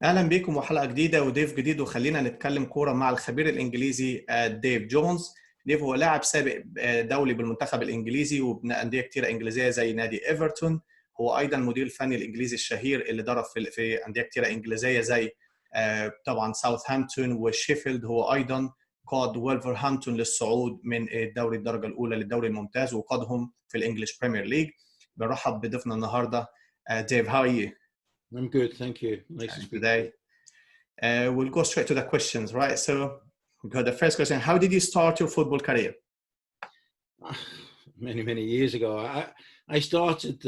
اهلا بكم وحلقه جديده وضيف جديد، وخلينا نتكلم كوره مع الخبير الانجليزي ديف جونز. ديف هو لاعب سابق دولي بالمنتخب الانجليزي وبأندية كثيره انجليزيه زي نادي ايفرتون. هو ايضا مدير الفني الانجليزي الشهير اللي درب في انديه كثيره انجليزيه زي طبعا ساوثهامبتون وشيفلد. هو ايضا قاد ولفرهامبتون للصعود من الدوري الدرجه الاولى للدوري الممتاز وقادهم في الانجليش بريميرليج. بنرحب بضيفنا النهارده. ديف, how are you? I'm good, thank you. Nice to speak Today. We'll go straight to the questions, right? So, we've got the first question. How did you start your football career? Many years ago. I started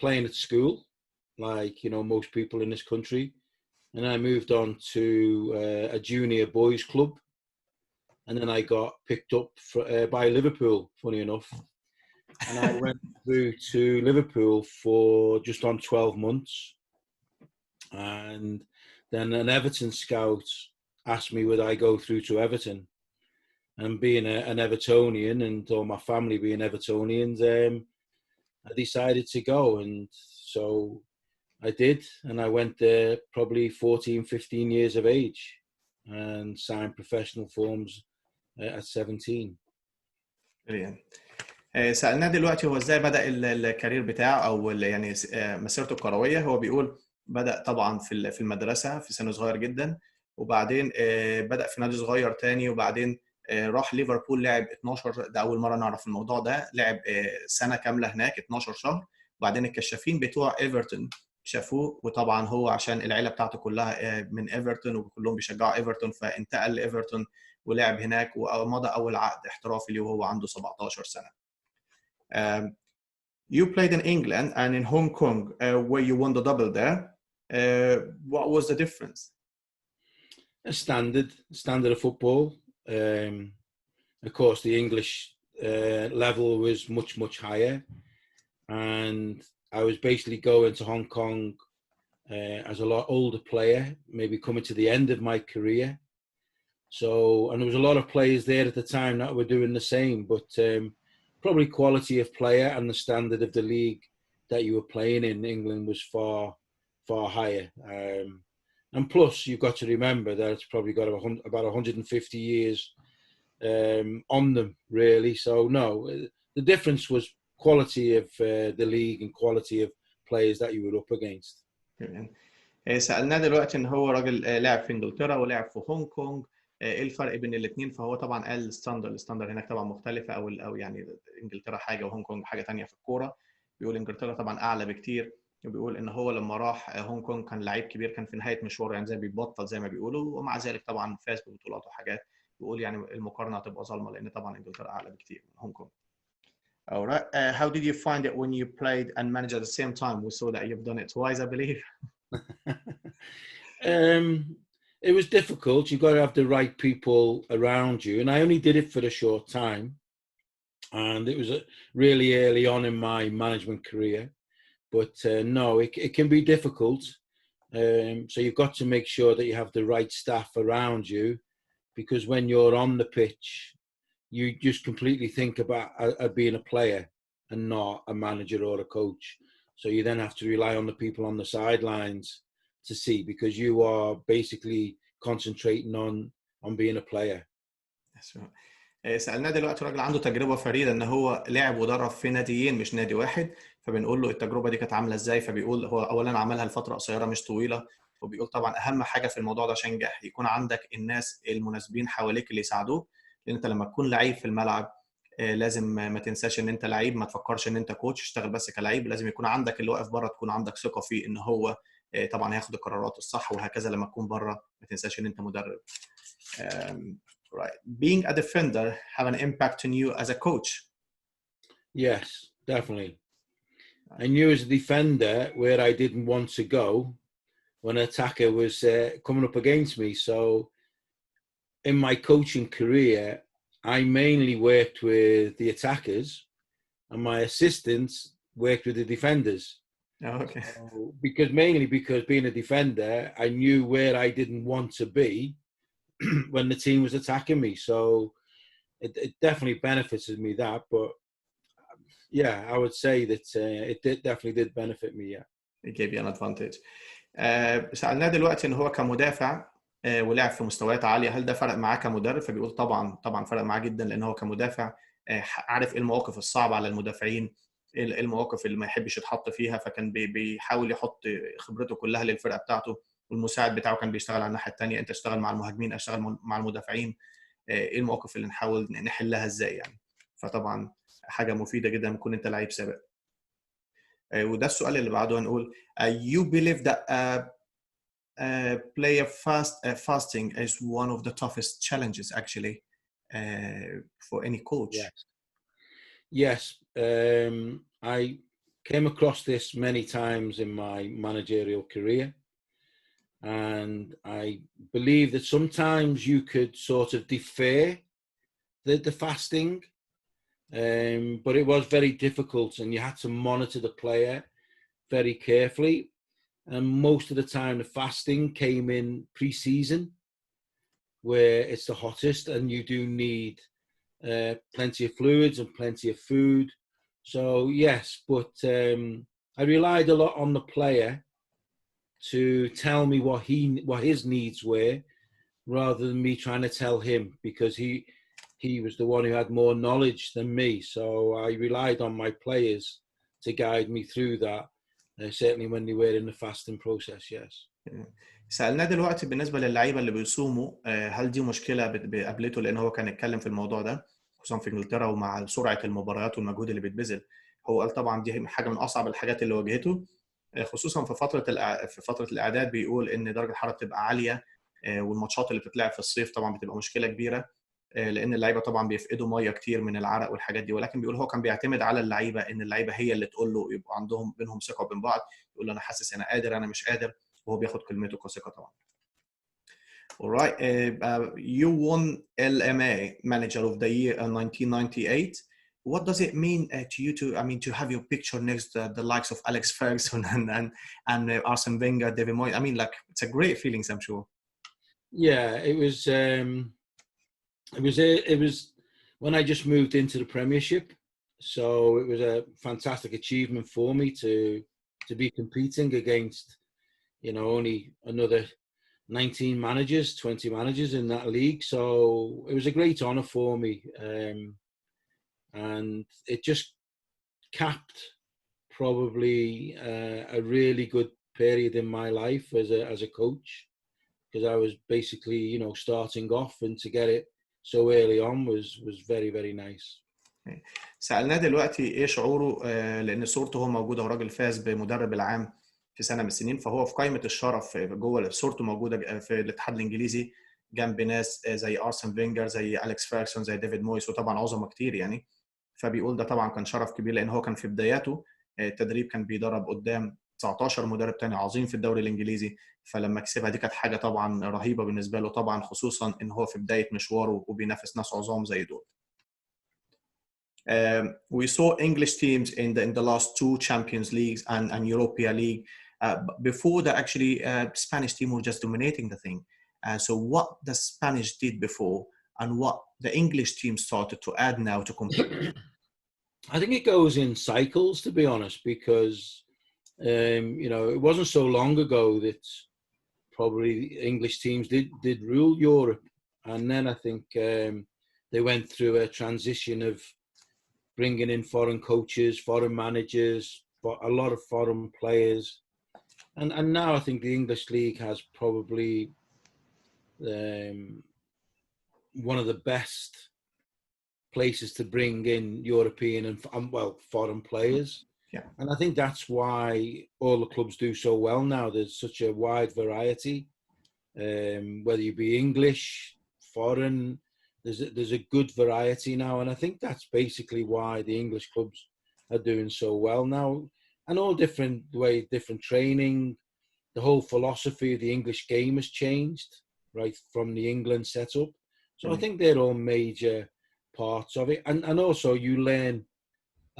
playing at school, like most people in this country, and I moved on to a junior boys club, and then I got picked up by Liverpool. Funny enough, and I went through to Liverpool for just on 12 months, and then an Everton scout asked me would I go through to Everton. And being an Evertonian and all my family being Evertonians, I decided to go. And so I did. And I went there probably 14, 15 years of age and signed professional forms at 17. Brilliant. سألناه دلوقتي هو ازاي بدأ الكارير بتاعه او يعني مسيرته الكرويه. هو بيقول بدأ طبعا في المدرسه في سن صغير جدا، وبعدين بدأ في نادي صغير تاني، وبعدين راح ليفربول لعب 12. ده اول مره نعرف الموضوع ده. لعب سنه كامله هناك 12 شهر، وبعدين الكشافين بتوع ايفرتون شافوه، وطبعا هو عشان العيله بتاعته كلها من ايفرتون وكلهم بيشجعوا ايفرتون فانتقل لايفرتون ولعب هناك ومضى اول عقد احترافي ليه وهو عنده 17 سنه. You played in England and in Hong Kong where you won the double there. What was the difference? A standard of football. Of course, the English level was much higher, and I was basically going to Hong Kong as a lot older player, maybe coming to the end of my career. So, and there was a lot of players there at the time that were doing the same, but probably quality of player and the standard of the league that you were playing in England was far higher. And plus, you've got to remember that it's probably got about 150 years on them, really. So, no, the difference was quality of the league and quality of players that you were up against. سألناه دلوقتي ان هو راجل لاعب في انجلترا ولعب في هونج كونج. ايه الفرق بين الاثنين؟ فهو طبعا قال الستاندر هناك طبعا مختلفه، او يعني انجلترا حاجه وهونج كونج حاجه ثانيه في الكوره. بيقول انجلترا طبعا اعلى بكتير، وبيقول ان هو لما راح هونج كونج كان لعيب كبير، كان في نهايه مشواره يعني زي بيبطل زي ما بيقولوا، ومع ذلك طبعا فاز ببطولات وحاجات. بيقول يعني المقارنه هتبقى ظالمه لان طبعا انجلترا اعلى بكتير من هونج كونج. Alright. How did you find it when you played and managed at the same time? We saw that you've done it twice, I believe. It was difficult. You've got to have the right people around you. And I only did it for a short time. And it was really early on in my management career. But no, it can be difficult. So you've got to make sure that you have the right staff around you, because when you're on the pitch, you just completely think about being a player and not a manager or a coach. So you then have to rely on the people on the sidelines to see, because you are basically concentrating on being a player. سألناه دلوقتي راجل عنده تجربة فريدة ان هو لعب ودرب في ناديين مش نادي واحد، فبنقول له التجربة دي كانت عاملة ازاي؟ فبيقول هو اولا عملها لفترة قصيرة مش طويلة، وبيقول طبعا اهم حاجة في الموضوع ده عشان ينجح يكون عندك الناس المناسبين حواليك اللي يساعدوك، لان انت لما تكون لعيب في الملعب لازم ما تنساش ان انت لعيب، ما تفكرش ان انت كوتش اشتغل بس كلعيب. لازم يكون عندك اللي واقف بره تكون عندك ثقة فيه ان هو طبعا هياخد القرارات الصح، وهكذا لما تكون بره ما تنساش ان انت مدرب. Right. Being a defender have an impact on you as a coach? Yes, definitely. I knew as a defender where I didn't want to go when an attacker was coming up against me. So in my coaching career, I mainly worked with the attackers and my assistants worked with the defenders. Oh, okay. So, because being a defender, I knew where I didn't want to be when the team was attacking me. So it definitely benefited me that. But yeah, I would say that it definitely did benefit me, yeah. It gave you an advantage. سألناه دلوقتي ان هو كمدافع ولعب في مستويات عاليه، هل ده فرق معاه كمدرب؟ فبيقول طبعا فرق معاه جدا، لان هو كمدافع عارف ايه المواقف الصعبه على المدافعين، ايه المواقف اللي ما يحبش يتحط فيها، فكان بيحاول يحط خبرته كلها للفرقه بتاعته، والمساعد بتاعه كان بيشتغل على الناحيه الثانيه، انت اشتغل مع المهاجمين، اشتغل مع المدافعين، ايه المواقف اللي نحاول نحلها ازاي يعني. فطبعا حاجه مفيده جدا لما تكون انت لعيب سابق. وده السؤال اللي بعده، هنقول you believe that player fasting is one of the toughest challenges actually for any coach. Yes. I came across this many times in my managerial career, and I believe that sometimes you could sort of defer the fasting, but it was very difficult, and you had to monitor the player very carefully. And most of the time, the fasting came in pre-season, where it's the hottest, and you do need plenty of fluids and plenty of food. So yes, but I relied a lot on the player to tell me what his needs were, rather than me trying to tell him, because he was the one who had more knowledge than me. So I relied on my players to guide me through that, certainly when they were in the fasting process. Yes. سألناه دلوقتي بالنسبة للعيبة اللي بيصوموا، هل دي مشكلة قابلته؟ لأن هو كان اتكلم في الموضوع ده خصوصا في إنجلترا ومع سرعة المباريات والمجهود اللي بيتبذل. هو قال طبعا دي حاجة من أصعب الحاجات اللي واجهته، خصوصا في فترة الإعداد. بيقول إن درجة الحرارة بتبقى عالية، والماتشات اللي بتتلعب في الصيف طبعا بتبقى مشكلة كبيرة، لأن اللعيبة طبعا بيفقدوا مية كتير من العرق والحاجات دي. ولكن بيقول هو كان بيعتمد على اللعيبة، إن اللعيبة هي اللي تقول له، يبقى عندهم بينهم ثقة بين بعض، يقول له أنا حاسس أنا قادر، أنا مش قادر، وهو بياخد كلمته كثقة طبعا. Alright, you won LMA Manager of the Year in 1998. What does it mean to you to have your picture next to the likes of Alex Ferguson and Arsene Wenger, David Moyes? I mean, like, it's a great feeling, I'm sure. Yeah, it was when I just moved into the Premiership, so it was a fantastic achievement for me to be competing against, only another 19 managers, 20 managers in that league. So it was a great honour for me, and it just capped probably a really good period in my life as a coach, because I was basically, starting off, and to get it so early on was very, very nice. سألناه دلوقتي ايه شعوره، لان صورته هو موجوده، وراجل فاز بمدرب العام في سنه من السنين، فهو في قائمه الشرف جوه، صورته موجوده في الاتحاد الانجليزي جنب ناس زي ارسن فينجر، زي اليكس فيرجسون، زي ديفيد مويس، وطبعا عظمه كتير يعني. فبيقول ده طبعا كان شرف كبير، لان هو كان في بداياته التدريب، كان بيدرب قدام 19 مدرب تاني عظيم في الدوري الانجليزي، فلما كسبها دي كانت حاجه طبعا رهيبه بالنسبه له، طبعا خصوصا ان هو في بدايه مشواره وبينافس ناس عظام زي دول. We saw English teams in the last two Champions Leagues and Europa League. Before that, actually, Spanish team were just dominating the thing. So what the Spanish did before and what the English team started to add now to compete? I think it goes in cycles, to be honest, because it wasn't so long ago that probably English teams did rule Europe, and then I think they went through a transition of bringing in foreign coaches, foreign managers, a lot of foreign players. And now I think the English League has probably one of the best places to bring in European and foreign players. Yeah. And I think that's why all the clubs do so well now. There's such a wide variety, whether you be English, foreign, there's a good variety now, and I think that's basically why the English clubs are doing so well now, and all different training. The whole philosophy of the English game has changed right from the England setup, so I think they're all major parts of it, and also you learn.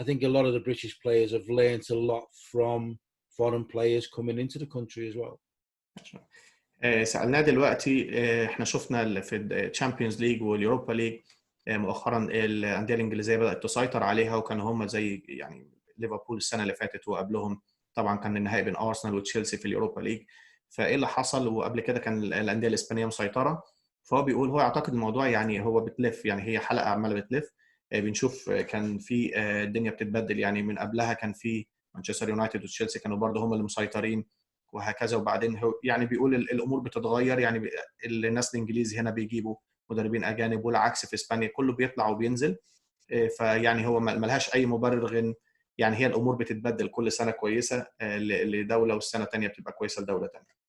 I think a lot of the British players have learned a lot from foreign players coming into the country as well. سألناه دلوقتي، احنا شفنا في الشامبيونز ليج واليوروبا ليج مؤخرا الأندية الإنجليزية بدأت تسيطر عليها، وكانوا هم زي يعني ليفربول السنة اللي فاتت وقبلهم طبعا كان النهائي بين ارسنال وتشيلسي في اليوروبا ليج. فايه اللي حصل؟ وقبل كده كان الانديه الاسبانيه مسيطره. فهو بيقول هو يعتقد الموضوع يعني هو بتلف، يعني هي حلقه عماله بتلف. بنشوف كان في الدنيا بتتبدل، يعني من قبلها كان في مانشستر يونايتد وتشيلسي كانوا برضه هم اللي مسيطرين وهكذا، وبعدين هو يعني بيقول الامور بتتغير، يعني الناس الانجليزي هنا بيجيبوا مدربين اجانب، والعكس في اسبانيا كله بيطلع وبينزل. فيعني هو ملهاش اي مبرر غير يعني هي الامور بتتبدل كل سنه كويسه لدوله، والسنه الثانيه بتبقى كويسه لدوله ثانيه.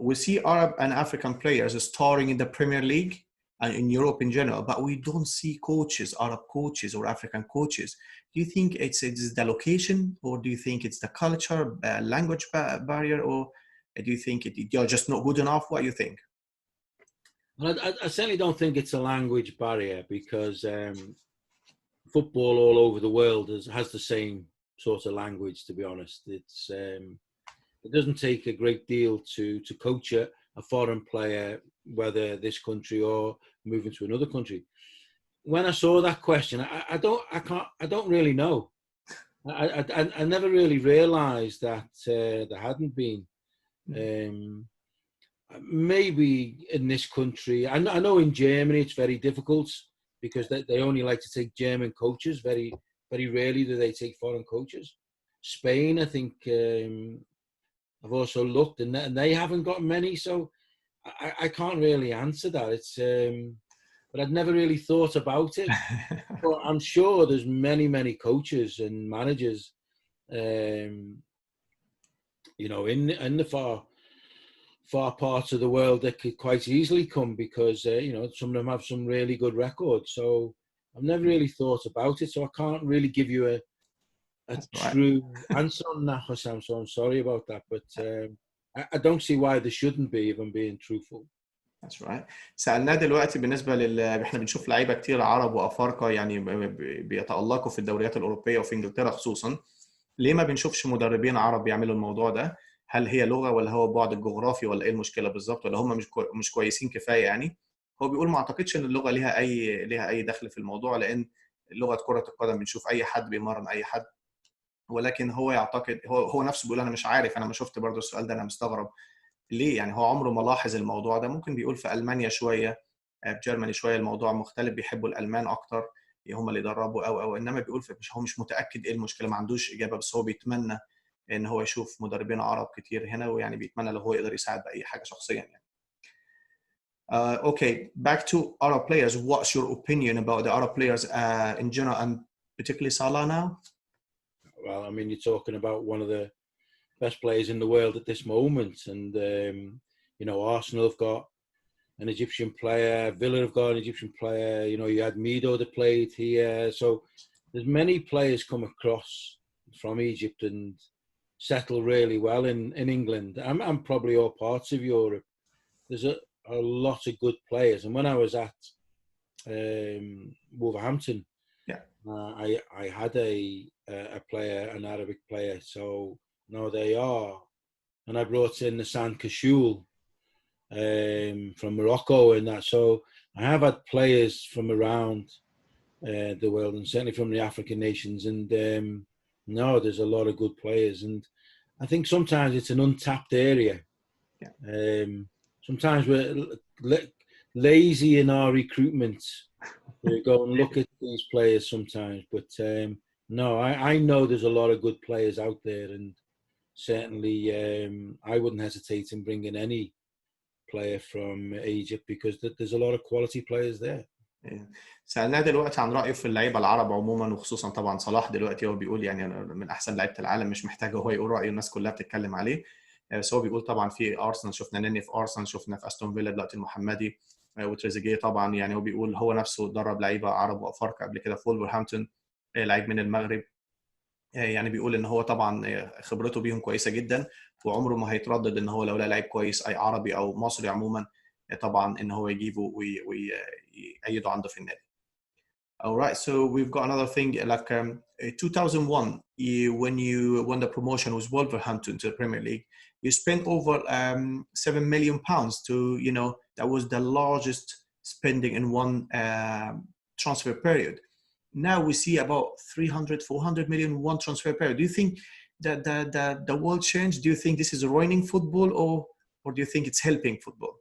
We see Arab and African players starring in the Premier League and in Europe in general, but we don't see coaches, Arab coaches or African coaches. Do you think it's the location, or do you think it's the culture, language barrier, or do you think you're just not good enough? What do you think? Well, I certainly don't think it's a language barrier, because football all over the world has the same sort of language, to be honest. It doesn't take a great deal to coach a foreign player, whether this country or moving to another country. When I saw that question, I don't really know. I never really realised that there hadn't been. Maybe in this country, I know in Germany it's very difficult, because they only like to take German coaches. Very, very rarely do they take foreign coaches. Spain, I think, I've also looked, and they haven't got many, so I can't really answer that. It's but I'd never really thought about it. But I'm sure there's many coaches and managers, you know, in the far parts of the world that could quite easily come, because you know, some of them have some really good records. So I've never really thought about it, so I can't really give you a true answer on that, Hossam, so I'm sorry about that, but I don't see why there shouldn't be, if I'm being truthful. That's right. سألناه دلوقتي بالنسبة احنا بنشوف لعيبة كتير عرب وأفارقة يعني بيتألقوا في الدوريات الأوروبية وفي إنجلترا خصوصا. ليه ما بنشوفش مدربين عرب بيعملوا الموضوع ده؟ هل هي لغة، ولا هو بعد الجغرافي، ولا إيه المشكلة بالظبط، ولا هم مش كويسين كفاية يعني؟ هو بيقول ما أعتقدش إن اللغة ليها أي دخل في الموضوع، لأن لغة كرة القدم بنشوف أي حد بيمرن أي حد. ولكن هو يعتقد، هو نفسه بيقول انا مش عارف، انا ما شفت برضو السؤال ده، انا مستغرب ليه، يعني هو عمره ما لاحظ الموضوع ده. ممكن بيقول في المانيا شويه، في جيرماني شويه الموضوع مختلف، بيحبوا الالمان اكتر، هم اللي يدربوا او انما بيقول هو مش متاكد ايه المشكله، ما عندوش اجابه، بس هو بيتمنى ان هو يشوف مدربين عرب كتير هنا، ويعني بيتمنى لو هو يقدر يساعد باي حاجه شخصيا يعني. Okay, back to Arab players. What's your opinion about the Arab players in general, and particularly Salah now? Well, I mean, you're talking about one of the best players in the world at this moment, and you know, Arsenal have got an Egyptian player, Villa have got an Egyptian player, you know, you had Mido that played here, so there's many players come across from Egypt and settle really well in England, and probably all parts of Europe. There's a lot of good players, and when I was at Wolverhampton, yeah, I had a player, an Arabic player, so no, they are, and I brought in the San Kashoul from Morocco and that, so I have had players from around the world, and certainly from the African nations, and no, there's a lot of good players, and I think sometimes it's an untapped area. yeah. Sometimes we're lazy in our recruitment. We go and look at these players sometimes, but no, I know there's a lot of good players out there, and certainly I wouldn't hesitate in bringing any player from Egypt, because there's a lot of quality players there. سألناه دلوقتي عن رأيه في اللعيبة العرب عموما، وخصوصا طبعا صلاح دلوقتي، هو بيقول يعني أنا من أحسن لعيبة العالم، مش محتاج هو يقول رأيه، الناس كلها بتتكلم عليه. بس هو بيقول طبعا في أرسنال، شفنا نني في أرسنال، شفنا في أستون فيلا دلوقتي المحمدي، وتريزيجيه طبعا، يعني هو بيقول هو نفسه درب لعيبة عرب وأفارقة قبل كده في وولفرهامبتون، لعيب من المغرب. يعني بيقول ان هو طبعا خبرته بيهم كويسه جدا، وعمره ما هيتردد ان هو لو لقى لعيب كويس اي عربي او مصري عموما طبعا ان هو يجيبه ويأيده عنده في النادي. Alright, so we've got another thing like 2001, when you won the promotion with Wolverhampton to the Premier League, you spent over £7 million to, you know, that was the largest spending in one transfer period. now we see about 300, 400 million one transfer period. Do you think that the world changed? Do you think this is ruining football, or do you think it's helping football?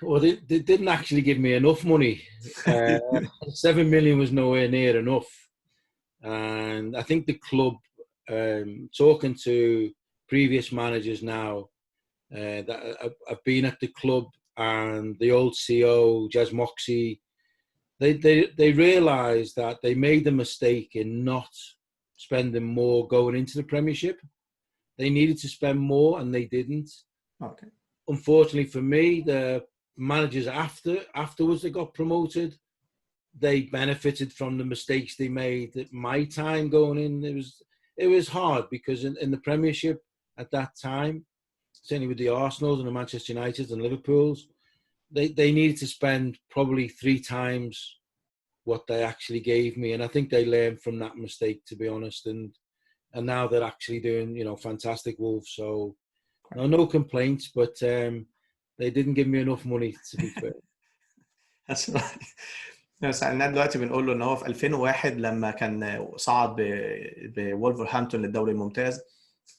Well, they didn't actually give me enough money. 7 million was nowhere near enough. And I think the club, talking to previous managers now that have been at the club, and the old CEO, Jez Moxey, they realised that they made the mistake in not spending more going into the Premiership. They needed to spend more, and they didn't. Okay. Unfortunately for me, the managers afterwards that got promoted, they benefited from the mistakes they made at my time going in. It was hard because in the Premiership at that time, certainly with the Arsenals and the Manchester Uniteds and Liverpools, they needed to spend probably 3 times what they actually gave me. And I think they learned from that mistake, to be honest. And now they're actually doing, fantastic, Wolves. So no complaints, but they didn't give me enough money, to be fair. That's right. سألناه دلوقتي بنقول له ان هو في 2001 لما كان صعد بولفرهامبتون للدوري الممتاز،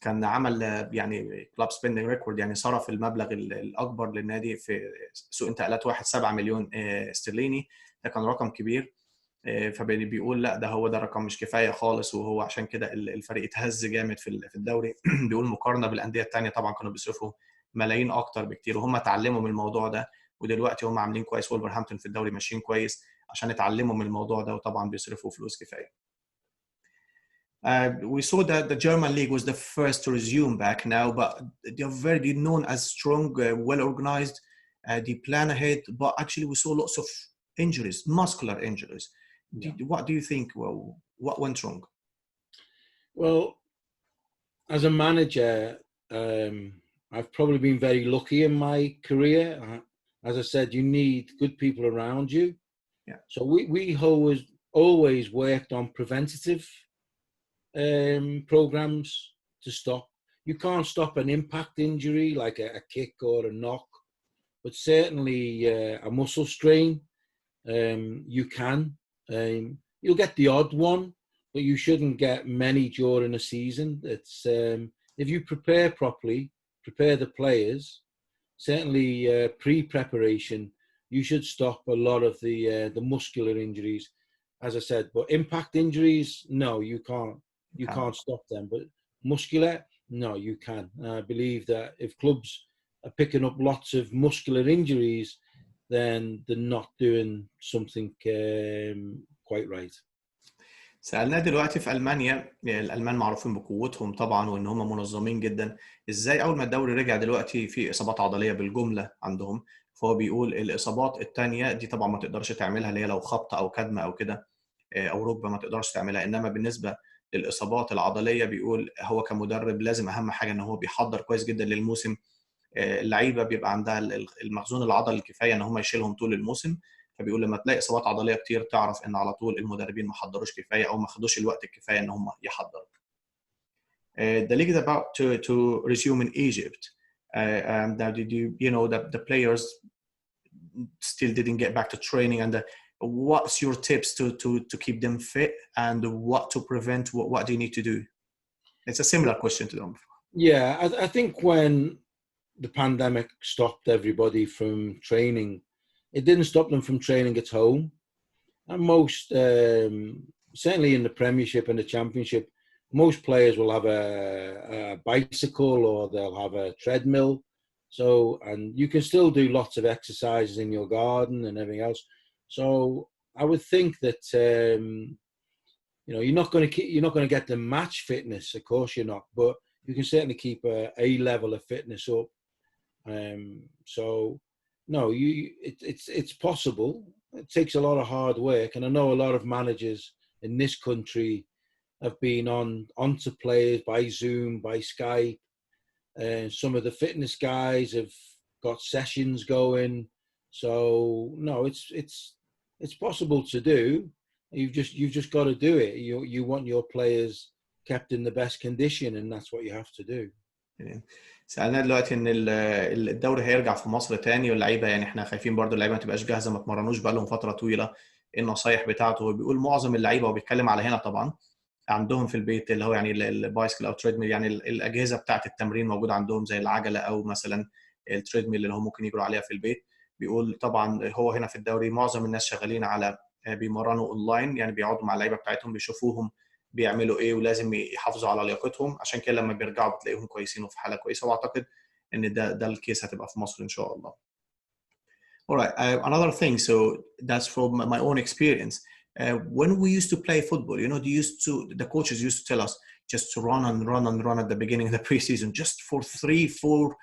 كان عمل يعني كلاب سبيندنج ريكورد، يعني صرف المبلغ الاكبر للنادي في سوق انتقالات 7 مليون استرليني. ده كان رقم كبير. فبيقول لا، ده رقم مش كفايه خالص، وهو عشان كده الفريق اتهز جامد في الدوري. بيقول مقارنه بالانديه الثانيه طبعا كانوا بيصرفوا ملايين اكتر بكتير، وهم اتعلموا من الموضوع ده، ودلوقتي هم عاملين كويس. وولفرهامبتون في الدوري ماشيين كويس عشان اتعلموا من الموضوع ده، وطبعا بيصرفوا فلوس كفايه. We saw that the German league was the first to resume back now, but they're very known as strong, well organized. They plan ahead, but actually we saw lots of injuries, muscular injuries. Yeah. What do you think? Well, what went wrong? Well, as a manager, I've probably been very lucky in my career. As I said, you need good people around you. Yeah. So we always worked on preventative programs to stop. You can't stop an impact injury like a kick or a knock, but certainly a muscle strain, you can. You'll get the odd one, but you shouldn't get many during a season. It's if you prepare properly, prepare the players, certainly pre-preparation, you should stop a lot of the muscular injuries, as I said. But impact injuries, no, you can't. You can't stop them. But muscular, no, you can. I believe that if clubs are picking up lots of muscular injuries, then they're not doing something quite right. سألناه دلوقتي في ألمانيا، الألمان معروفين بقوتهم طبعا وإن هم منظمين جدا. إزاي أول ما الدوري رجع دلوقتي في إصابات عضلية بالجملة عندهم؟ فهو بيقول الإصابات التانية دي طبعا ما تقدرش تعملها، اللي هي لو خبطة أو كدمة أو كده أو ركبة ما تقدرش تعملها. إنما بالنسبة للإصابات العضلية بيقول هو كمدرب لازم أهم حاجة إن هو بيحضر كويس جدا للموسم. اللعيبة بيبقى عندها المخزون العضلي الكفاية إن هم يشيلهم طول الموسم. فبيقول لما تلاقي إصابات عضلية كتير تعرف إن على طول المدربين ما حضروش كفاية أو ما خدوش الوقت الكفاية إن هم يحضروا. The league is about to resume in Egypt. Now, the players still didn't get back to training, and what's your tips to keep them fit, and what to prevent? What do you need to do? It's a similar question to them. Yeah, I think when the pandemic stopped everybody from training, it didn't stop them from training at home. And most, certainly in the Premiership and the Championship, most players will have a bicycle or they'll have a treadmill. So, and you can still do lots of exercises in your garden and everything else. So I would think that, you're not going to get the match fitness, of course you're not, but you can certainly keep a level of fitness up. So no, it's possible. It takes a lot of hard work, and I know a lot of managers in this country have been onto players by Zoom, by Skype. Some of the fitness guys have got sessions going. So no, it's possible to do. You've just got to do it. You want your players kept in the best condition, and that's what you have to do. سألنا دلوقتي ان الدوري هيرجع في مصر تاني، واللعيبه يعني احنا خايفين برضو اللعيبه ما تبقاش جاهزه، ما اتمرنوش بقى لهم فتره طويله. النصايح بتاعته. وبيقول معظم اللعيبه، وبيتكلم على هنا طبعا، عندهم في البيت اللي هو يعني البايسكل او تريدميل، يعني الاجهزه بتاعه التمرين موجوده عندهم زي العجله او مثلا التريدميل اللي هم ممكن يجروا عليها في البيت. بيقول طبعا هو هنا في الدوري معظم الناس شغالين على بيمرنوا اونلاين، يعني بيقعدوا مع اللعيبه بتاعتهم بيشوفوهم بيعملوا ايه، ولازم يحافظوا على لياقتهم، عشان كده لما بيرجعوا بتلاقيهم كويسين وفي حاله كويسه. واعتقد ان ده الكيس هتبقى في مصر ان شاء الله. Alright, another thing, so that's from my own experience. When we used to play football, you know, the coaches used to tell us just to run and run and run at the beginning of the preseason, just for 3-4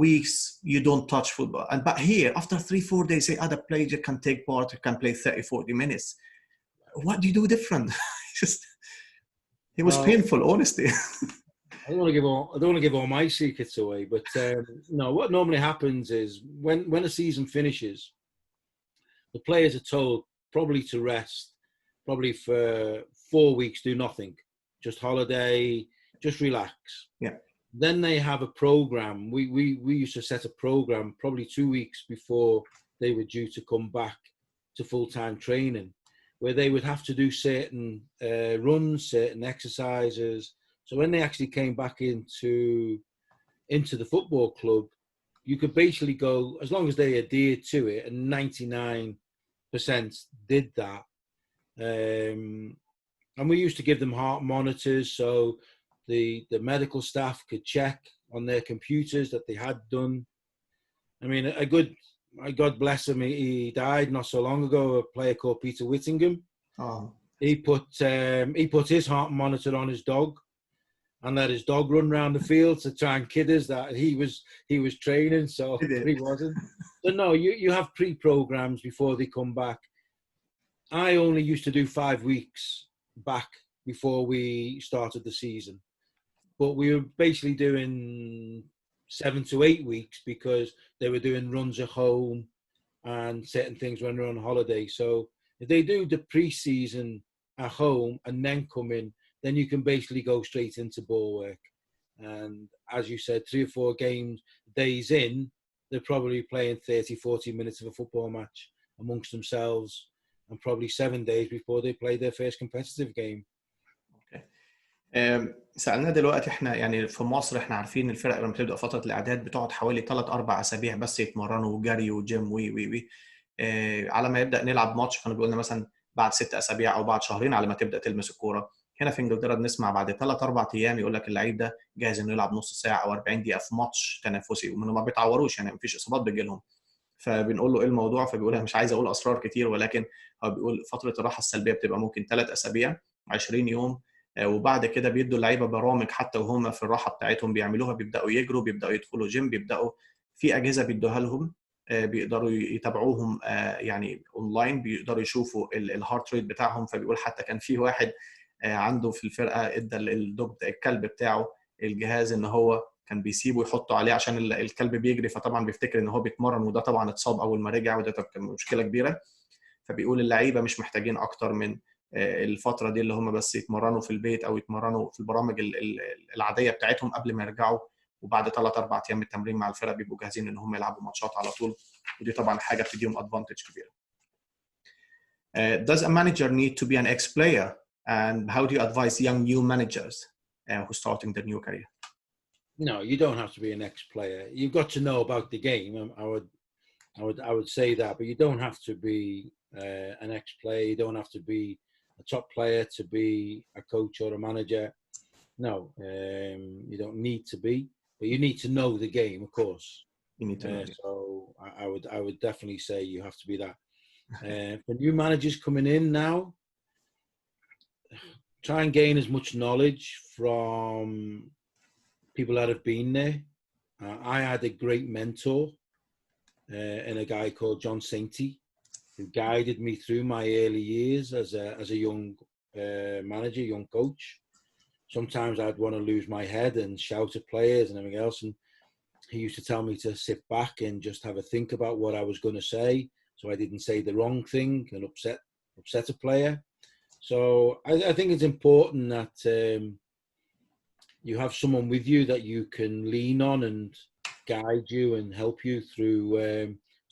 weeks, you don't touch football. But here, after 3-4 days, say other player can take part, can play 30-40 minutes. What do you do different? It was painful, honestly. I don't want to give all my secrets away, but no. What normally happens is when a season finishes, the players are told probably to rest, probably for 4 weeks, do nothing, just holiday, just relax. Yeah. Then they have a program. We used to set a program probably 2 weeks before they were due to come back to full-time training, where they would have to do certain runs, certain exercises. So when they actually came back into the football club, you could basically go, as long as they adhered to it, and 99% did that. And we used to give them heart monitors, so the medical staff could check on their computers that they had done. I mean, God bless him, he died not so long ago, a player called Peter Whittingham. Oh. He put his heart monitor on his dog and let his dog run around the field to try and kid us that he was training, so he wasn't. So no, you have pre-programs before they come back. I only used to do 5 weeks back before we started the season, but we were basically doing 7 to 8 weeks because they were doing runs at home and certain things when they're on holiday. So if they do the pre-season at home and then come in, then you can basically go straight into ball work. And as you said, 3 or 4 days in, they're probably playing 30-40 minutes of a football match amongst themselves, and probably 7 days before they play their first competitive game. Okay. سألنا دلوقتي احنا يعني في مصر احنا عارفين الفرق لما بتبدأ فترة الإعداد بتقعد حوالي 3-4 أسابيع بس يتمرنوا وجري وجيم وي على ما يبدأ نلعب ماتش. كانوا بيقولنا مثلا بعد 6 أسابيع أو بعد شهرين على ما تبدأ تلمس الكورة. هنا في انجلترا بنسمع بعد 3-4 أيام يقول لك اللعيب ده جاهز انه يلعب نص ساعة او 40 دقيقة في ماتش تنافسي، ومنهم ما بيتعوروش، يعني مفيش اصابات بتجي لهم. فبنقول له ايه الموضوع، فبيقول انا مش عايز اقول اسرار كتير، ولكن هو بيقول فترة الراحة السلبية بتبقى ممكن 3 أسابيع 20 يوم، وبعد كده بيدوا اللعيبة برامج حتى وهم في الراحة بتاعتهم بيعملوها، بيبدأوا يجروا، بيبدأوا يدخلوا جيم، بيبدأوا في أجهزة بيدوها لهم بيقدروا يتابعوهم يعني اونلاين، بيقدروا يشوفوا الهارت ريت بتاعهم. فبيقول حتى كان في واحد عنده في الفرقه ادى الكلب بتاعه الجهاز ان هو كان بيسيبه يحطه عليه عشان الكلب بيجري، فطبعا بيفتكر ان هو بيتمرن، وده طبعا اتصاب اول ما رجع، وده كان مشكله كبيره. فبيقول اللعيبه مش محتاجين اكتر من الفتره دي اللي هم بس يتمرنوا في البيت او يتمرنوا في البرامج العاديه بتاعتهم قبل ما يرجعوا، وبعد 3-4 ايام من التمرين مع الفرقه بيبقوا جاهزين ان هم يلعبوا ماتشات على طول، ودي طبعا حاجه بتديهم ادفانتج كبيره. Does a manager need to be an ex-player, and how do you advise young new managers who are starting their new career? No, you don't have to be an ex-player. You've got to know about the game. I would say that, but you don't have to be an ex-player. You don't have to be a top player to be a coach or a manager. No, you don't need to be, but you need to know the game, of course. You need to know. So I would definitely say you have to be that. For new managers coming in now, try and gain as much knowledge from people that have been there. I had a great mentor in a guy called John Sainty, who guided me through my early years as a young manager, young coach. Sometimes I'd want to lose my head and shout at players and everything else, and he used to tell me to sit back and just have a think about what I was going to say, so I didn't say the wrong thing and upset a player. So I think it's important that you have someone with you that you can lean on and guide you and help you through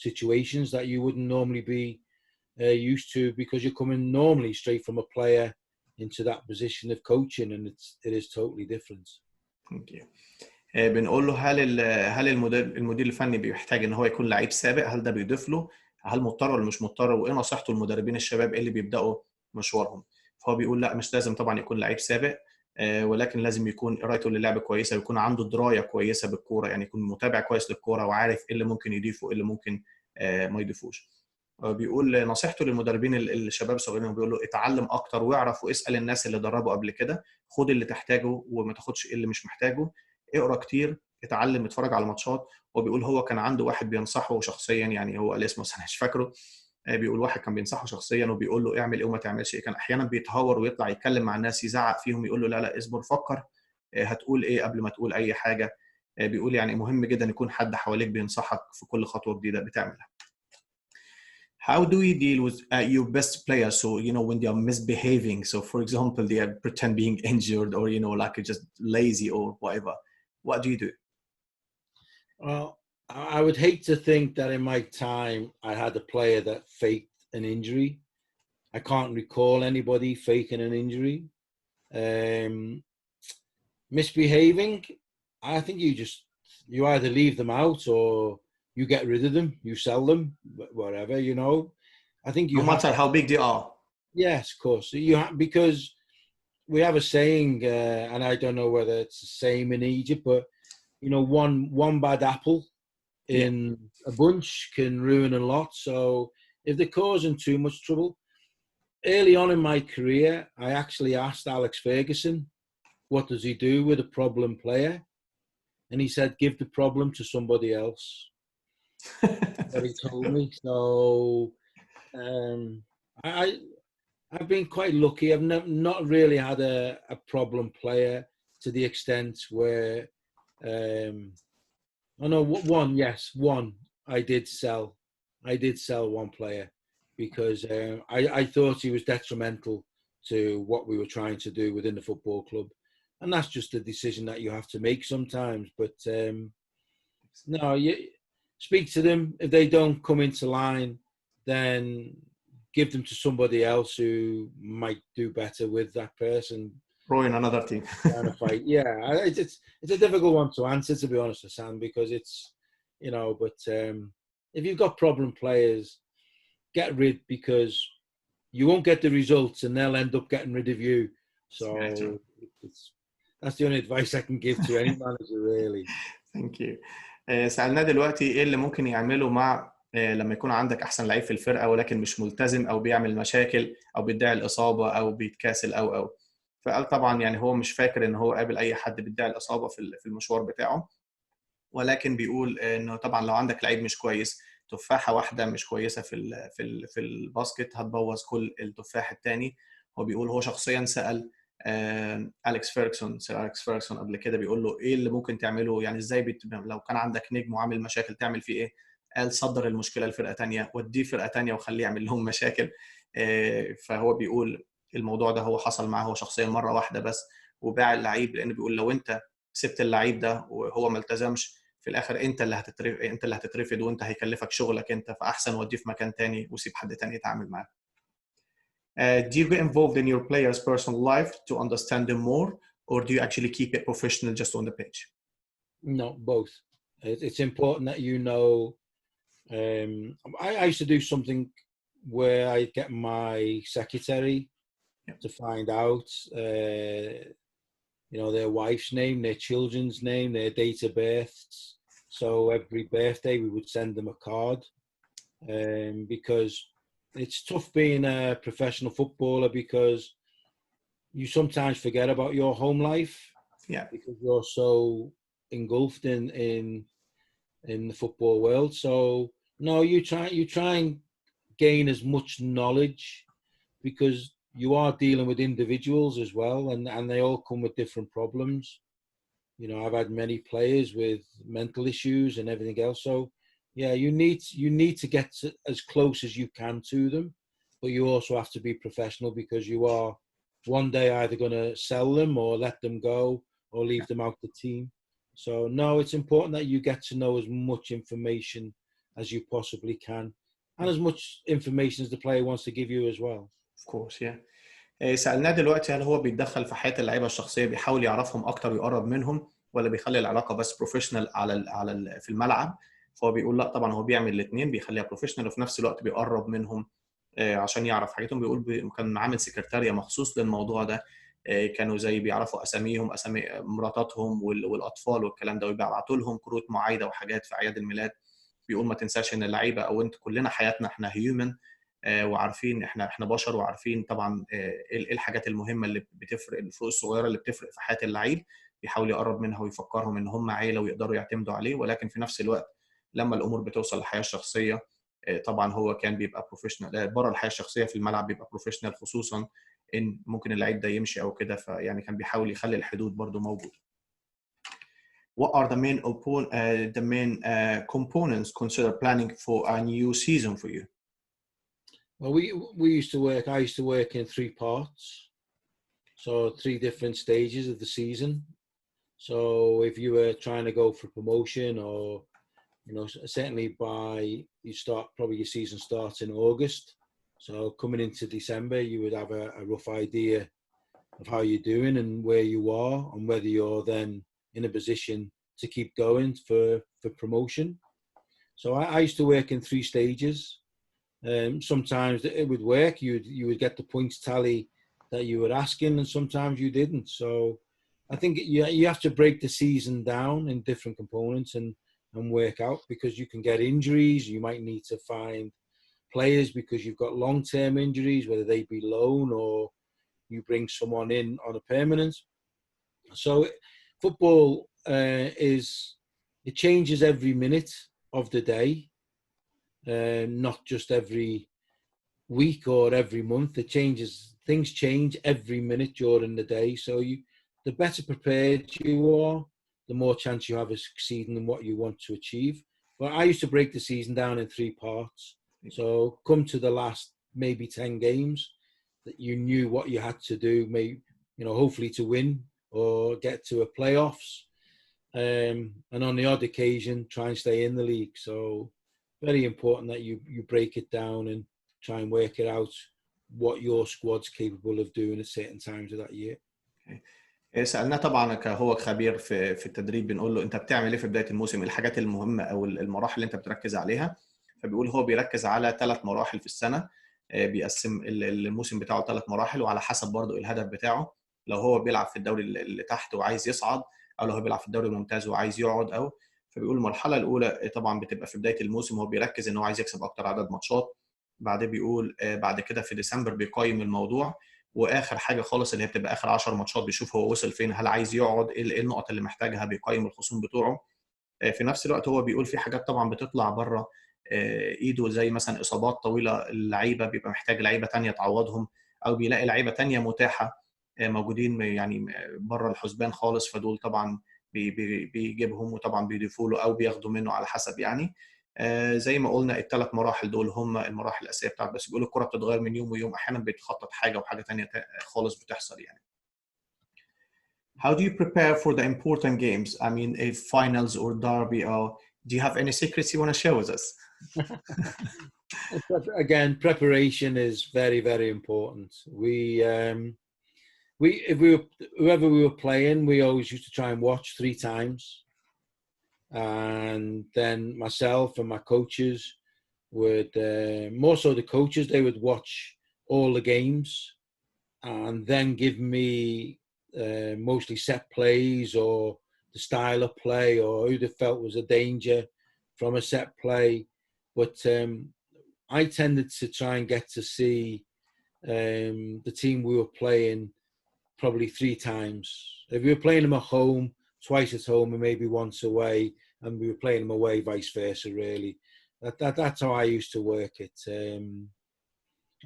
situations that you wouldn't normally be used to, because you're coming normally straight from a player into that position of coaching, and it is totally different. Thank you. بنقول له هل المدير الفني بيحتاج ان هو يكون لعيب سابق؟ هل ده بيضيف له؟ هل مضطر ولا مش مضطر؟ وايه نصيحته للمدربين الشباب اللي بيبداوا مشوارهم؟ فهو بيقول لا، مش لازم طبعا يكون لعيب سابق، ولكن لازم يكون قرايته للعب كويسه، ويكون عنده درايه كويسه بالكوره، يعني يكون متابع كويس للكوره وعارف ايه اللي ممكن يضيفه وايه اللي ممكن ما يضيفوش. بيقول نصيحته للمدربين الشباب الصغيرين، بيقول له اتعلم اكتر واعرف واسال الناس اللي دربوا قبل كده، خد اللي تحتاجه وما تاخدش اللي مش محتاجه، اقرا كتير، اتعلم، اتفرج على ماتشات. وبيقول هو كان عنده واحد بينصحه شخصيا، يعني هو قال اسمه بس انا مش فاكره. بيقول واحد كان بينصحه شخصيا وبيقول له اعمل ايه وما تعملش ايه. كان احيانا بيتهور ويطلع يتكلم مع الناس، يزعق فيهم، يقول له لا لا اصبر، فكر هتقول ايه قبل ما تقول اي حاجه. بيقول يعني مهم جدا يكون حد حواليك بينصحك في كل خطوه جديده بتعملها. How do we deal with your best players? So, when they are misbehaving. So, for example, they are pretend being injured or, like just lazy or whatever. What do you do? Well, I would hate to think that in my time I had a player that faked an injury. I can't recall anybody faking an injury. Misbehaving, I think you either leave them out or you get rid of them, you sell them, whatever, I think you no matter how big they are. Yes, of course. Because we have a saying, and I don't know whether it's the same in Egypt, but one bad apple in a bunch can ruin a lot. So if they're causing too much trouble, early on in my career, I actually asked Alex Ferguson, what does he do with a problem player? And he said, give the problem to somebody else. What he told me. So I've been quite lucky. I've not really had a problem player to the extent where one I did sell one player because I thought he was detrimental to what we were trying to do within the football club, and that's just a decision that you have to make sometimes. But no, you speak to them. If they don't come into line, then give them to somebody else who might do better with that person. Ruin another team. Trying to fight. Yeah, it's a difficult one to answer, to be honest, Hassan, because it's, but if you've got problem players, get rid, because you won't get the results and they'll end up getting rid of you. So that's the only advice I can give to any manager, really. Thank you. سألنا دلوقتي ايه اللي ممكن يعمله مع لما يكون عندك احسن لعيب في الفرقه ولكن مش ملتزم او بيعمل مشاكل او بيدعي الاصابه او بيتكاسل او فقال طبعا يعني هو مش فاكر ان هو قابل اي حد بيدعي الاصابه في المشوار بتاعه، ولكن بيقول انه طبعا لو عندك لعيب مش كويس، تفاحه واحده مش كويسه في الباسكت هتبوظ كل التفاح الثاني. هو بيقول هو شخصيا سال أليكس فيرغسون قبل كده، بيقول له ايه اللي ممكن تعمله، يعني ازاي لو كان عندك نجم وعامل مشاكل تعمل فيه ايه؟ قال صدر المشكله لفرقه ثانيه، وديه فرقه ثانيه وخليه يعمل لهم مشاكل. فهو بيقول الموضوع ده هو حصل معاه هو شخصيا مره واحده بس، وباع اللعيب، لان بيقول لو انت سبت اللعيب ده وهو ما التزمش في الاخر انت اللي هتترفض وانت هيكلفك شغلك انت، فاحسن وديه في مكان ثاني وسيب حد ثاني يتعامل معاه. Do you get involved in your players' personal life to understand them more, or do you actually keep it professional just on the pitch? No, both. It's important that I used to do something where I get my secretary to find out, their wife's name, their children's name, their date of birth. So every birthday we would send them a card, because it's tough being a professional footballer because you sometimes forget about your home life. Yeah. Because you're so engulfed in the football world. So no, you try and gain as much knowledge, because you are dealing with individuals as well, and they all come with different problems. I've had many players with mental issues and everything else. So yeah, you need to get as close as you can to them, but you also have to be professional, because you are one day either going to sell them or let them go or leave them out the team. So no, it's important that you get to know as much information as you possibly can, and as much information as the player wants to give you as well. Of course, yeah. سألناه دلوقتي هل هو بيتدخل في حياة اللعيبة الشخصية، بيحاول يعرفهم أكتر ويقرب منهم، ولا بيخلي العلاقة بس بروفيشنال في الملعب؟ فهو بيقول لا طبعا هو بيعمل الاثنين، بيخليها بروفيشنال وفي نفس الوقت بيقرب منهم عشان يعرف حاجتهم. بيقول كان عامل سكرتارية مخصوص للموضوع ده، كانوا زي بيعرفوا أساميهم، أسامي مراتاتهم والأطفال والكلام ده، ويبعتوا لهم كروت معايدة وحاجات في أعياد الميلاد. بيقول ما تنساش إن اللعيبة أو أنت كلنا حياتنا إحنا هيومن، وعارفين احنا بشر، وعارفين طبعا ايه الحاجات المهمه اللي بتفرق، الفروق الصغيره اللي بتفرق في حياه اللعيب. بيحاول يقرب منها ويفكرهم ان هم عيله ويقدروا يعتمدوا عليه، ولكن في نفس الوقت لما الامور بتوصل للحياه الشخصيه طبعا هو كان بيبقى بروفيشنال بره الحياه الشخصيه، في الملعب بيبقى بروفيشنال، خصوصا ان ممكن اللعيب ده يمشي او كده، فيعني كان بيحاول يخلي الحدود برضو موجوده. What are the main components consider planning for a new season for you? Well, I used to work in 3 parts, so 3 different stages of the season. So if you were trying to go for promotion, or certainly probably your season starts in August. So coming into December, you would have a rough idea of how you're doing and where you are, and whether you're then in a position to keep going for promotion. So I used to work in 3 stages. Sometimes it would work. You would get the points tally that you were asking, and sometimes you didn't. So I think you have to break the season down in different components and work out, because you can get injuries. You might need to find players because you've got long-term injuries, whether they be loan or you bring someone in on a permanent. So football it changes every minute of the day. Not just every week or every month. Things change every minute during the day. So the better prepared you are, the more chance you have of succeeding in what you want to achieve. But I used to break the season down in 3 parts. So come to the last maybe 10 games, that you knew what you had to do, maybe, hopefully to win or get to a playoffs. And on the odd occasion, try and stay in the league. So very important that you break it down and try and work it out what your squad's capable of doing at certain times of that year. سألناه طبعا هو خبير في التدريب، بنقول له انت بتعمل ايه في بدايه الموسم، الحاجات المهمه او المراحل اللي انت بتركز عليها. فبيقول هو بيركز على 3 مراحل في السنه، بيقسم الموسم بتاعه 3 مراحل، وعلى حسب برضو الهدف بتاعه. لو هو بيلعب في الدوري اللي تحت وعايز يصعد، او لو هو بيلعب في الدوري الممتاز وعايز يقعد، او فبيقول المرحله الاولى طبعا بتبقى في بدايه الموسم، هو بيركز ان هو عايز يكسب اكتر عدد ماتشات. بعدين بيقول بعد كده في ديسمبر بيقيم الموضوع، واخر حاجه خالص اللي هي بتبقى اخر 10 ماتشات بيشوف هو وصل فين، هل عايز يقعد، ايه النقط اللي محتاجها، بيقيم الخصوم بتوعه. في نفس الوقت هو بيقول في حاجات طبعا بتطلع بره ايده، زي مثلا اصابات طويله، اللعيبه بيبقى محتاج لعيبه ثانيه تعوضهم، او بيلاقي لعيبه ثانيه متاحه موجودين يعني بره الحسبان خالص، فدول طبعا بيجيبهم وطبعا بيضيفوا له او بياخدوا منه على حسب يعني. زي ما قلنا ال3 مراحل دول هم المراحل الاساسيه بتاعت، بس بيقولوا الكره بتتغير من يوم ويوم، احيانا بيتخطط حاجه وحاجه ثانيه خالص بتحصل يعني. How do you prepare for the important games? I mean, if finals or derby, or do you have any secrets you want to share with us? Again, preparation is very, very important. Whoever we were playing, we always used to try and watch 3 times. And then myself and my coaches would, more so the coaches, they would watch all the games and then give me mostly set plays or the style of play or who they felt was a danger from a set play. But I tended to try and get to see the team we were playing probably 3 times. If we were playing them at home, twice at home and maybe once away, and we were playing them away, vice versa, really. That's how I used to work it.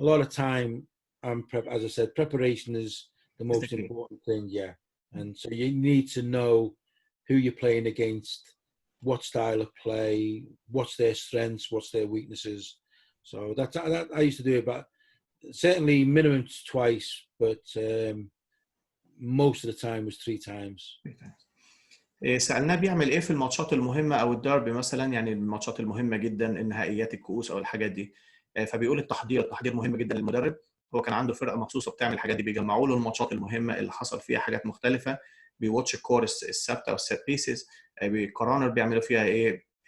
A lot of time, as I said, preparation is the most important thing, yeah. And so you need to know who you're playing against, what style of play, what's their strengths, what's their weaknesses. So that I used to do it, but certainly minimum twice, but most of the time was 3 times. سألناه بيعمل ايه في الماتشات المهمة او الديربي مثلا، يعني الماتشات المهمة جدا، النهائيات، الكؤوس او الحاجات دي. فبيقول التحضير مهم جدا للمدرب. هو كان عنده فرقة مخصوصة بتعمل الحاجات دي، بيجمعوا له الماتشات المهمة اللي حصل فيها حاجات مختلفة، بيواتش الكور الثابتة او السيت بيسز، بيقرروا بيعملوا فيها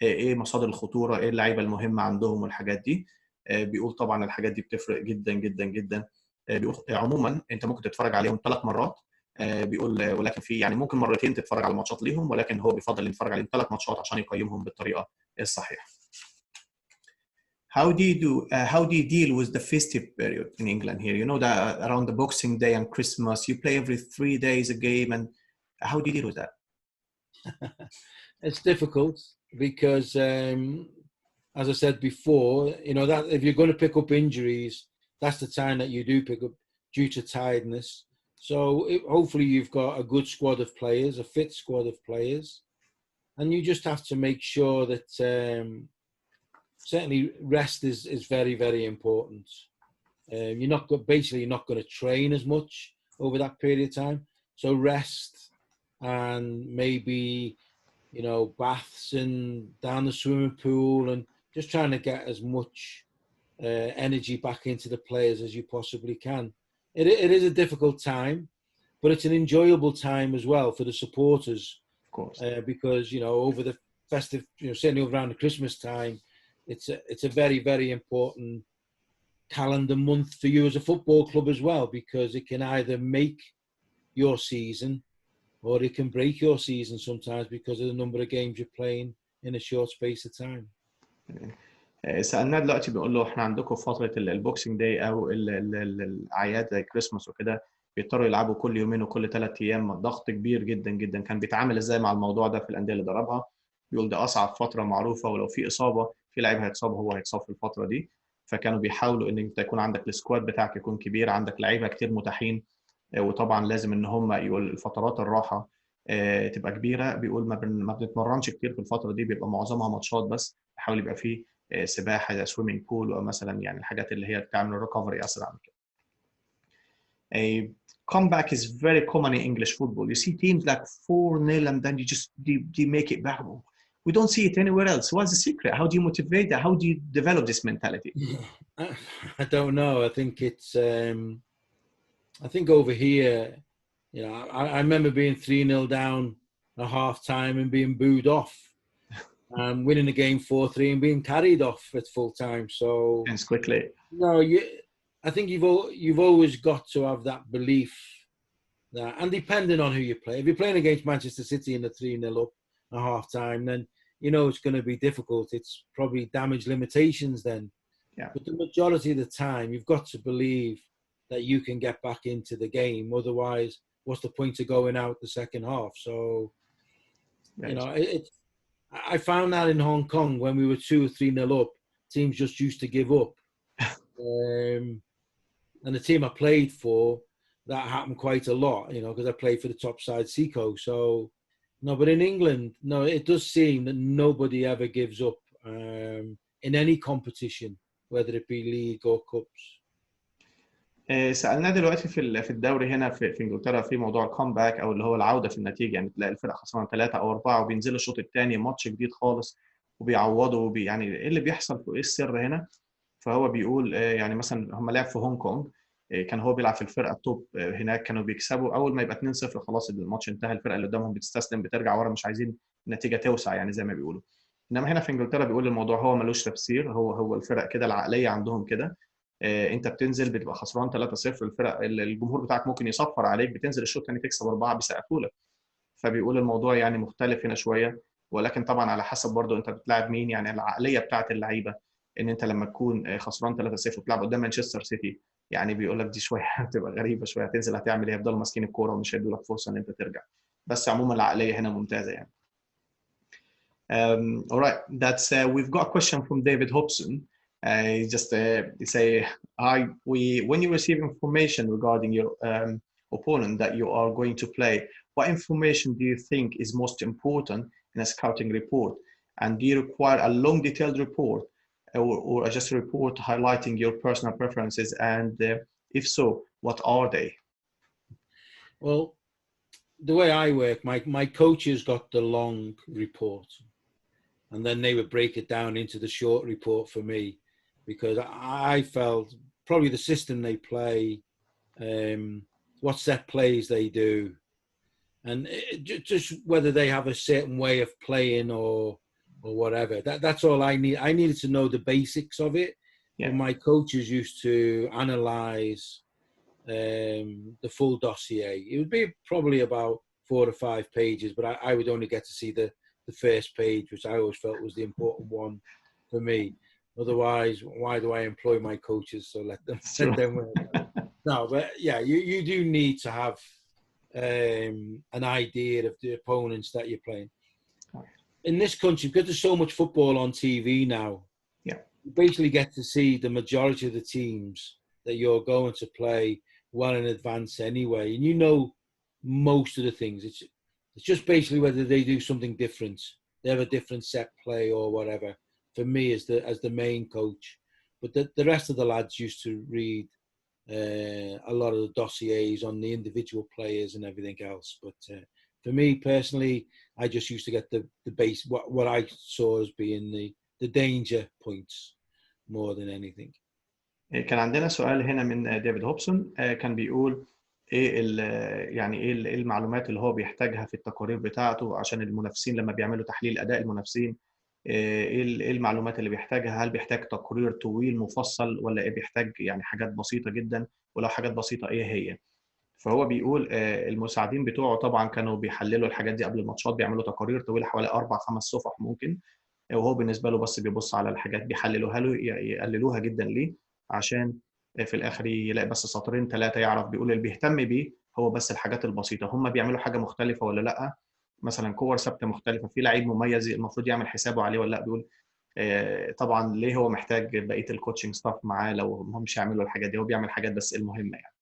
ايه مصادر الخطورة، ايه اللعيبة المهمة عندهم والحاجات دي. بيقول طبعا الحاجات دي بتفرق جدا جدا جدا. بيقول عموما انت ممكن تتفرج عليهم 3 مرات. بيقول ولكن في يعني ممكن مرتين تتفرج على الماتشات ليهم، ولكن هو بيفضل يتفرج عليهم 3 ماتشات عشان يقيمهم بالطريقه الصحيحه. How do you deal with the festive period in England here? You know that around the Boxing Day and Christmas, you play every 3 days a game, and how do you deal with that? It's difficult because, as I said before, you know that if you're going to pick up injuries, that's the time that you do pick up due to tiredness. So hopefully you've got a good squad of players, a fit squad of players, and you just have to make sure that certainly rest is very, very important. You're not going to train as much over that period of time. So rest and maybe, you know, baths and down the swimming pool and just trying to get as much energy back into the players as you possibly can. It is a difficult time, but it's an enjoyable time as well for the supporters. Of course. Because, you know, over the festive, you know, certainly around the Christmas time, it's a very, very important calendar month for you as a football club as well, because it can either make your season or it can break your season sometimes because of the number of games you're playing in a short space of time. سألناه دلوقتي بنقول له احنا عندكم فترة البوكسينج داي او الأعياد زي كريسماس وكده، بيضطروا يلعبوا كل يومين وكل 3 أيام، ضغط كبير جدا جدا. كان بيتعامل ازاي مع الموضوع ده في الأندية اللي دربها؟ بيقول ده أصعب فترة معروفة، ولو في إصابة في لاعب هيتصاب هو هيتصاب في الفترة دي. فكانوا بيحاولوا ان انت يكون عندك السكواد بتاعك يكون كبير، عندك لعيبة كتير متاحين، وطبعا لازم ان هم يقول الفترات الراحة تبقى كبيرة. بيقول ما بنتمرنش كتير في الفترة دي، بيبقى معظمها ماتشات بس، بيحاول يبقى فيه سباحه زي سويمنج بول، او مثلا يعني الحاجات اللي هي بتعمل ريكفري اسرع من كده. A comeback is very common in English football. You see teams like 4-0 and then you make it back. We don't see it anywhere else. What's the secret? How do you motivate that? How do you develop this mentality? I don't know. I think it's I think over here, you know, I remember being 3-0 down at half time and being booed off. Winning the game 4-3 and being carried off at full time. So Ends quickly. No, I think you've always got to have that belief that, and depending on who you play, if you're playing against Manchester City in the 3-0 up at half time, then you know it's going to be difficult. It's probably damage limitations then. Yeah. But the majority of the time, you've got to believe that you can get back into the game. Otherwise, what's the point of going out the second half? So, you know, I found that in Hong Kong when we were 2 or 3-0 up, teams just used to give up. And the team I played for, that happened quite a lot, you know, because I played for the top side, Seco. So, no, but in England, no, it does seem that nobody ever gives up in any competition, whether it be league or cups. سألناه دلوقتي في الدوري هنا في انجلترا في موضوع الكومباك او اللي هو العوده في النتيجه، يعني تلاقي الفرقه خسرانه 3 أو 4 وبينزلوا الشوط الثاني ماتش جديد خالص وبيعوضوا يعني ايه اللي بيحصل وايه السر هنا؟ فهو بيقول يعني مثلا هم لعب في هونج كونج، كان هو بيلعب في الفرقه التوب هناك، كانوا بيكسبوا اول ما يبقى 2-0 خلاص الماتش انتهى، الفرقه اللي قدامهم بتستسلم بترجع ورا، مش عايزين النتيجه توسع يعني زي ما بيقولوا. انما هنا في انجلترا بيقول الموضوع هو ملوش تفسير، هو الفرق كده، العقليه عندهم كده. انت بتنزل بتبقى خسران 3-0، الفرق الجمهور بتاعك ممكن يصفر عليك، بتنزل الشوط الثاني تكسب 4 بيسقفوا لك. فبيقول الموضوع يعني مختلف هنا شويه، ولكن طبعا على حسب برضه انت بتلاعب مين، يعني العقليه بتاعت اللعيبه، ان انت لما تكون خسران 3-0 وتلعب قدام مانشستر سيتي، يعني بيقول لك دي شويه هتبقى غريبه شويه، هتنزل هتعمل ايه؟ يفضلوا ماسكين الكوره ومش هيدوا لك فرصه ان انت ترجع. بس عموما العقليه هنا ممتازه يعني. All right, that's we've got a question from David Hobson. Just say hi. When you receive information regarding your opponent that you are going to play, what information do you think is most important in a scouting report? And do you require a long, detailed report, or just a report highlighting your personal preferences? And if so, what are they? Well, the way I work, my coaches got the long report, and then they would break it down into the short report for me, because I felt probably the system they play, what set plays they do, and just whether they have a certain way of playing or whatever. That's all I need. I needed to know the basics of it. Yeah. And my coaches used to analyze the full dossier. It would be probably about 4 to 5 pages, but I would only get to see the first page, which I always felt was the important one for me. Otherwise, why do I employ my coaches? So let them work. No, but yeah, you do need to have an idea of the opponents that you're playing. In this country, because there's so much football on TV now, yeah, you basically get to see the majority of the teams that you're going to play well in advance anyway, and you know most of the things. It's just basically whether they do something different. They have a different set play or whatever. For me, as the main coach, but the rest of the lads used to read a lot of the dossiers on the individual players and everything else. But for me personally, I just used to get the base, what I saw as being the danger points more than anything. كان عندنا سؤال هنا من ديفيد هوبسون، كان بيقول ايه يعني ايه المعلومات اللي هو بيحتاجها في التقارير بتاعته عشان المنافسين لما بيعملوا تحليل اداء المنافسين، ايه المعلومات اللي بيحتاجها؟ هل بيحتاج تقرير طويل مفصل ولا ايه بيحتاج يعني حاجات بسيطة جدا؟ ولو حاجات بسيطة ايه هي؟ فهو بيقول المساعدين بتوعه طبعا كانوا بيحللوا الحاجات دي قبل الماتشات، بيعملوا تقارير طويلة حوالي 4-5 صفح ممكن، وهو بالنسبة له بس بيبص على الحاجات بيحللوها له، يقللوها جدا ليه عشان في الاخر يلاقي بس 2-3 يعرف. بيقول اللي بيهتم بيه هو بس الحاجات البسيطه، هم بيعملوا حاجه مختلفه ولا لا، مثلا كور ثابته مختلفه، في لعيب مميز المفروض يعمل حسابه عليه ولا لا. بيقول طبعا ليه هو محتاج بقيه الكوتشنج ستاف معاه لو هم مش هيعملوا الحاجات دي، هو بيعمل حاجات بس المهمه يعني.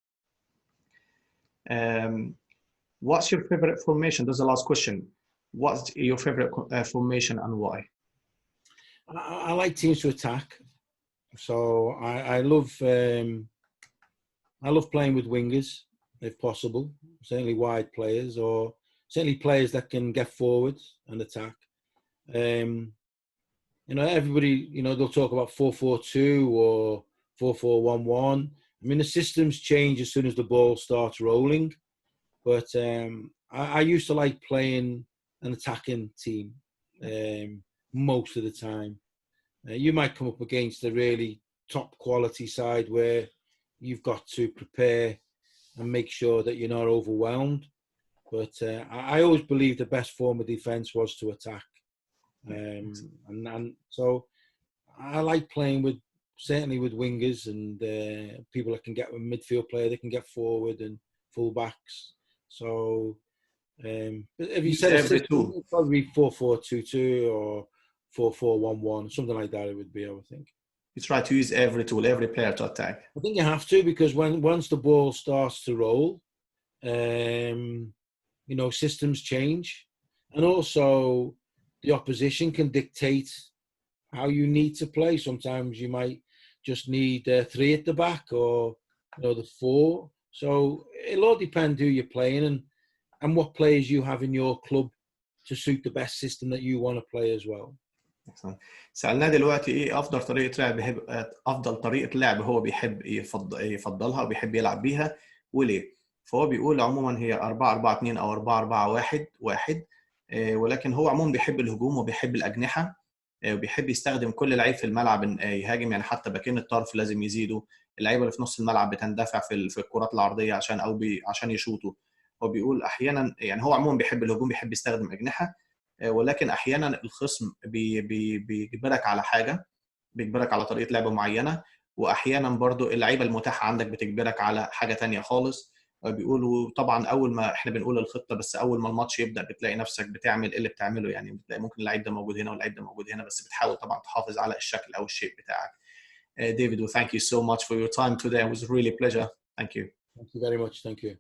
What's your favorite formation? That's the last question. What's your favorite formation and why? I like teams to attack. So I love playing with wingers if possible, certainly wide players, or certainly players that can get forward and attack. Everybody, they'll talk about 4-4-2 or 4-4-1-1. I mean, the systems change as soon as the ball starts rolling, but I used to like playing an attacking team most of the time. You might come up against a really top quality side where you've got to prepare and make sure that you're not overwhelmed. But I always believed the best form of defense was to attack. And so I like playing certainly with wingers and people that can get a midfield player, they can get forward, and full backs. So if you said a system, it'd probably be 4-4-2-2 or 4-4-1-1, something like that it would be, I would think. You try to use every tool, every player to attack. I think you have to, because once the ball starts to roll, systems change, and also the opposition can dictate how you need to play. Sometimes you might just need 3 at the back, or the 4. So it'll all depend who you're playing and what players you have in your club to suit the best system that you want to play as well. سألناه دلوقتي ايه افضل طريقة لعب هو بيحب يفضلها وبيحب يلعب بيها وليه. فهو بيقول عموما هي 4-4-2 او 4-4-1، ولكن هو عموما بيحب الهجوم وبيحب الأجنحة، وبيحب يستخدم كل لعيب في الملعب يهاجم، يعني حتى باكين الطرف لازم يزيدوا، اللعيبه اللي في نص الملعب بتندفع في الكرات العرضيه عشان يشوطوا. هو بيقول احيانا يعني هو عموما بيحب الهجوم، بيحب يستخدم أجنحة، ولكن احيانا الخصم بيجبرك على حاجه، بيجبرك على طريقه لعب معينه، واحيانا برضو اللعيبه المتاحه عندك بتجبرك على حاجه تانية خالص. بيقولوا طبعا اول ما احنا بنقول الخطه، بس اول ما الماتش يبدا بتلاقي نفسك بتعمل اللي بتعمله، يعني بتلاقي ممكن اللعيب ده موجود هنا واللعيب ده موجود هنا، بس بتحاول طبعا تحافظ على الشكل او الشيء بتاعك. David, well, thank you so much for your time today. It was really a pleasure. Thank you. Thank you very much. Thank you.